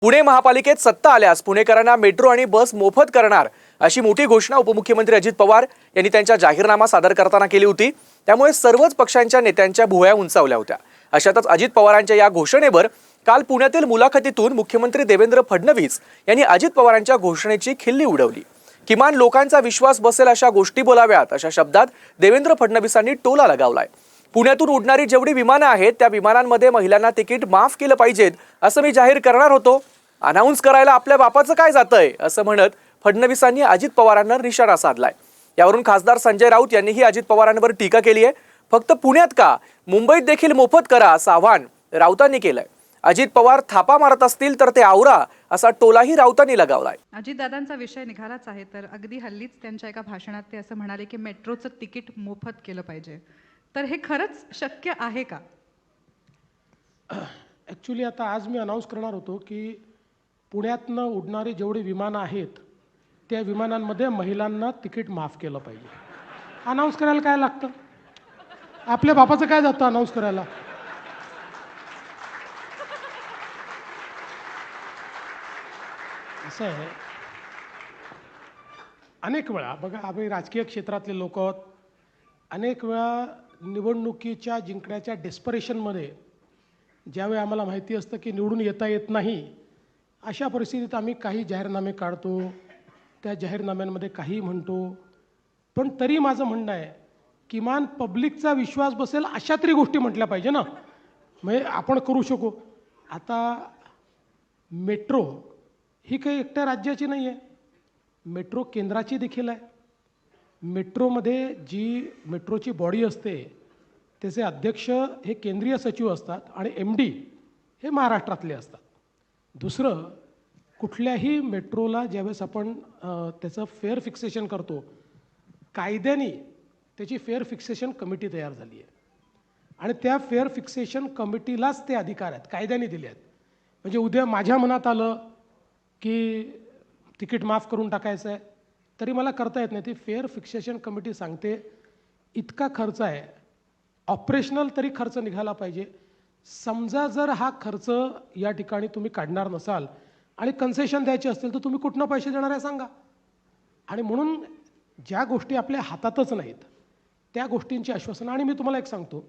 पुणे महापालिकेत सत्ता आल्यास पुणेकरांना मेट्रो आणि बस मोफत करणार अशी मोठी घोषणा उपमुख्यमंत्री अजित पवार यांनी त्यांच्या जाहीरनामा सादर करताना केली होती। त्यामुळे सर्वच पक्षांच्या नेत्यांच्या भुवया उंचावल्या होत्या। अशातच अजित पवारांच्या या घोषणेवर काल पुण्यातील मुलाखतीतून मुख्यमंत्री देवेंद्र फडणवीस यांनी अजित पवारांच्या घोषणेची खिल्ली उडवली। किमान लोकांचा विश्वास बसेल अशा गोष्टी बोलाव्यात अशा शब्दात देवेंद्र फडणवीसांनी टोला लगावलाय। पुण्यातून उडणारी जेवढी विमानं आहेत त्या विमानांमध्ये महिलांना तिकीट माफ केलं पाहिजेत असं मी जाहीर करणार होतो। अनाउन्स करायला आपल्या बापाचं काय जातंय असं म्हणत फडणवीसांनी अजित पवारांना निशाणा साधलाय। यावरून खासदार संजय राऊत यांनीही अजित पवारांवर टीका केली आहे। फक्त पुण्यात का मुंबईत देखील मोफत करा असं आवाहन राऊतांनी केलंय। अजित पवार थापा मारत असतील तर ते आवरा असा टोलाही राऊतांनी लगावलाय। अजितदादांचा विषय निघालाच आहे तर अगदी हल्लीच त्यांच्या एका भाषणात ते असं म्हणाले की मेट्रोचं तिकीट मोफत केलं पाहिजे। तर हे खरंच शक्य आहे का? ॲक्च्युली आता आज मी अनाऊन्स करणार होतो की पुण्यातनं उडणारी जेवढी विमानं आहेत त्या विमानांमध्ये महिलांना तिकीट माफ केलं पाहिजे। अनाऊन्स करायला काय लागतं? आपल्या बापाचं काय जातं अनाऊन्स करायला? असं आहे, अनेक वेळा बघा आम्ही राजकीय क्षेत्रातले लोक आहोत। अनेक वेळा निवडणुकीच्या जिंकण्याच्या डेस्परेशनमध्ये ज्यावेळी आम्हाला माहिती असतं की निवडून येता येत नाही अशा परिस्थितीत आम्ही काही जाहीरनामे काढतो, त्या जाहीरनाम्यांमध्ये काही म्हणतो। पण तरी माझं म्हणणं आहे किमान पब्लिकचा विश्वास बसेल अशा तरी गोष्टी म्हटल्या पाहिजे ना, म्हणजे आपण करू शकू। आता मेट्रो ही काही एकट्या राज्याची नाही आहे, मेट्रो केंद्राची देखील आहे। मेट्रोमध्ये जी मेट्रोची बॉडी असते त्याचे अध्यक्ष हे केंद्रीय सचिव असतात आणि MD हे महाराष्ट्रातले असतात। दुसरं, कुठल्याही मेट्रोला ज्यावेळेस आपण त्याचं फेअर फिक्सेशन करतो कायद्याने त्याची फेअर फिक्सेशन कमिटी तयार झाली आहे आणि त्या फेअर फिक्सेशन कमिटीलाच ते अधिकार आहेत, कायद्याने दिले आहेत। म्हणजे उद्या माझ्या मनात आलं की तिकीट माफ करून टाकायचं आहे तरी मला करता येत नाही। ती फेअर फिक्सेशन कमिटी सांगते इतका खर्च आहे, ऑपरेशनल तरी खर्च निघाला पाहिजे। समजा जर हा खर्च या ठिकाणी तुम्ही काढणार नसाल आणि कन्सेशन द्यायचे असतील तर तुम्ही कुठनं पैसे देणार आहे सांगा। आणि म्हणून ज्या गोष्टी आपल्या हातातच नाहीत त्या गोष्टींची आश्वासनं। आणि मी तुम्हाला एक सांगतो,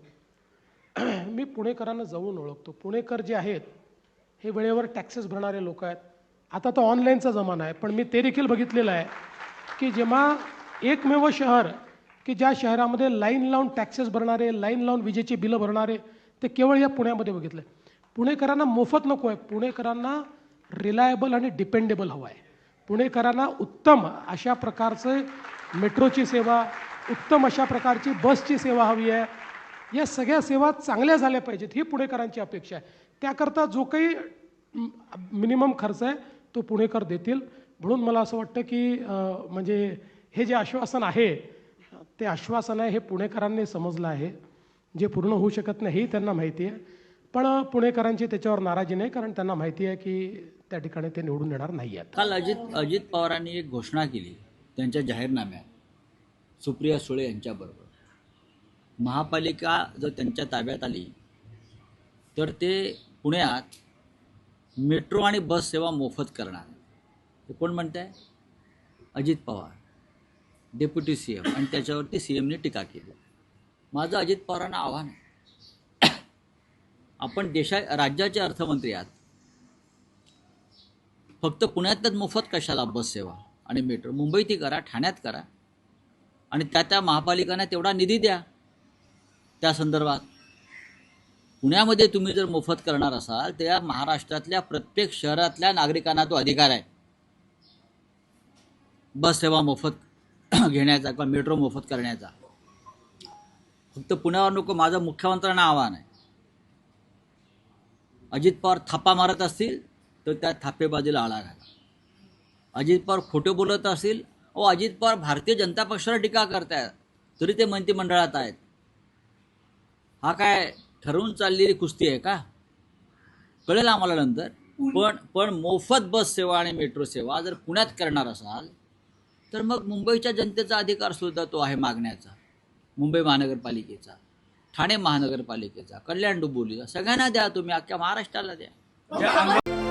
मी पुणेकरांना जवळून ओळखतो। पुणेकर जे आहेत हे वेळेवर टॅक्सेस भरणारे लोक आहेत। आता तो ऑनलाईनचा जमाना आहे, पण मी ते देखील बघितलेलं आहे की जेव्हा एकमेव शहर की ज्या शहरामध्ये लाईन लावून टॅक्सेस भरणारे, लाईन लावून विजेची बिलं भरणारे ते केवळ या पुण्यामध्ये बघितलं आहे। पुणेकरांना मोफत नको आहे, पुणेकरांना रिलायबल आणि डिपेंडेबल हवं आहे। पुणेकरांना उत्तम अशा प्रकारचे मेट्रोची सेवा, उत्तम अशा प्रकारची बसची सेवा हवी आहे। या सगळ्या सेवा चांगल्या झाल्या पाहिजेत ही पुणेकरांची अपेक्षा आहे। त्याकरता जो काही मिनिमम खर्च आहे तो पुणेकर देतील। म्हणून मला असं वाटतं की म्हणजे हे जे आश्वासन आहे ते आश्वासन आहे हे पुणेकरांनी समजलं आहे। जे पूर्ण होऊ शकत नाही हे त्यांना माहिती आहे, पण पुणेकरांची त्याच्यावर नाराजी नाही, कारण त्यांना माहिती आहे की त्या ठिकाणी ते निवडून येणार नाही आहेत। काल अजित पवारांनी एक घोषणा केली त्यांच्या जाहीरनाम्यात, सुप्रिया सुळे यांच्याबरोबर महापालिका जर त्यांच्या ताब्यात आली तर ते पुण्यात मेट्रो आणि बस सेवा मोफत करणार। हे कोण म्हणत आहे? अजित पवार, डेप्युटी CM, आणि त्याच्यावरती CMने टीका केली। माझं अजित पवारांना आव्हान आहे, आपण राज्याचे अर्थमंत्री आहात, फक्त पुण्यातच मोफत कशाला बस सेवा आणि मेट्रो? मुंबईतही करा, ठाण्यात करा आणि त्या महापालिकांना तेवढा निधी द्या त्या संदर्भात। पुण्यामध्ये तुम्ही जर मोफत करणार असाल तर या महाराष्ट्रातल्या प्रत्येक शहरातल्या नागरिकांना तो अधिकार आहे बस सेवा मोफत घेण्याचा किंवा मेट्रो मोफत करण्याचा। फक्त पुण्यावर नको, माझं मुख्यमंत्र्यांना आव्हान आहे, अजित पवार थापा मारत असतील तर त्या थापेबाजीला आळा घाला। अजित पवार खोटे बोलत असतील, अजित पवार भारतीय जनता पक्षावर टीका करतायत तरी ते मंत्रिमंडळात आहेत। हा काय ठरवून चाललेली कुस्ती आहे का? कळेल आम्हाला नंतर। पण मोफत बस सेवा आणि मेट्रो सेवा जर पुण्यात करणार असाल तर मग मुंबईच्या जनतेचा अधिकार सुद्धा तो आहे मागण्याचा। मुंबई महानगरपालिकेचा, ठाणे महानगरपालिकेचा, कल्याण डोंबिवलीचा, सगळ्यांना द्या तुम्ही, अख्ख्या महाराष्ट्राला द्या।